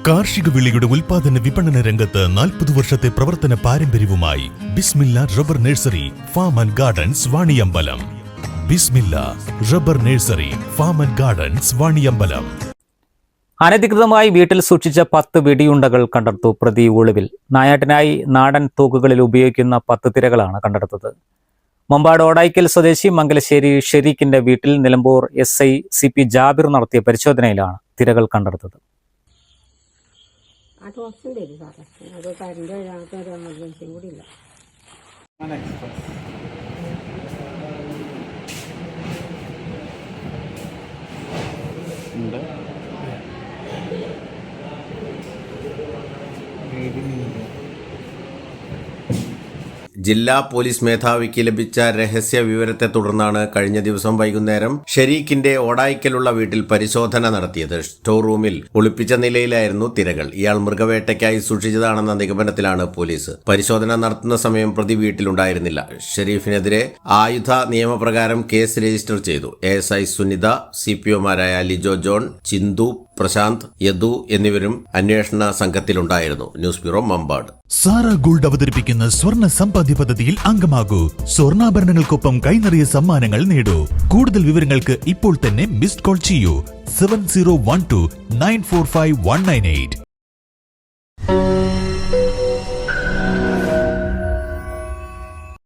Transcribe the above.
കാർഷിക വിളയുടെ ഉൽപാദന വിപണന രംഗത്ത് 40 വർഷത്തെ പ്രവർത്തന പാരമ്പര്യവുമായി Bismilla rubber nursery farm and gardens Vaniyambalam. Bismilla rubber nursery farm and gardens Vaniyambalam. അനധികൃതമായി വീട്ടിൽ സൂക്ഷിച്ച 10 വെടിയുണ്ടകൾ കണ്ടെടുത്തു. പ്രതി ഒളിവിൽ. നായാട്ടിനായി നാടൻ തോക്കുകളിൽ ഉപയോഗിക്കുന്ന 10 തിരകളാണ് കണ്ടെടുത്തത്. മമ്പാട് ഓടായിക്കൽ സ്വദേശി മംഗലശ്ശേരി ഷെരീഖിന്റെ വീട്ടിൽ നിലമ്പൂർ SI CP ജാബിർ നടത്തിയ പരിശോധനയിലാണ് തിരകൾ കണ്ടെടുത്തത്. ജില്ലാ പോലീസ് മേധാവിക്ക് ലഭിച്ച രഹസ്യ വിവരത്തെ തുടർന്നാണ് കഴിഞ്ഞ ദിവസം വൈകുന്നേരം ഷെരീഖിന്റെ ഓടായിക്കലുള്ള വീട്ടിൽ പരിശോധന നടത്തിയത്. സ്റ്റോർ റൂമിൽ ഒളിപ്പിച്ച നിലയിലായിരുന്നു തിരകൾ. ഇയാൾ മൃഗവേട്ടയ്ക്കായി സൂക്ഷിച്ചതാണെന്ന നിഗമനത്തിലാണ് പോലീസ്. പരിശോധന നടത്തുന്ന സമയം പ്രതി വീട്ടിലുണ്ടായിരുന്നില്ല. ഷെരീഫിനെതിരെ ആയുധ നിയമപ്രകാരം കേസ് രജിസ്റ്റർ ചെയ്തു. ASI സുനിത, CPOമാരായ ലിജോ ജോൺ, ചിന്തു, പ്രശാന്ത്, യദു എന്നിവരും അന്വേഷണ സംഘത്തിലുണ്ടായിരുന്നു. News bureau, Mampad. Sara Gold അവതരിപ്പിക്കുന്ന സ്വർണ്ണ സമ്പാദ്യ പദ്ധതിയിൽ അംഗമാകൂ. സ്വർണ്ണാഭരണങ്ങൾക്കൊപ്പം കൈനിറിയ സമ്മാനങ്ങൾ നേടൂ. കൂടുതൽ വിവരങ്ങൾക്ക് ഇപ്പോൾ തന്നെ മിസ്ഡ് കോൾ ചെയ്യൂ 7012 945 198.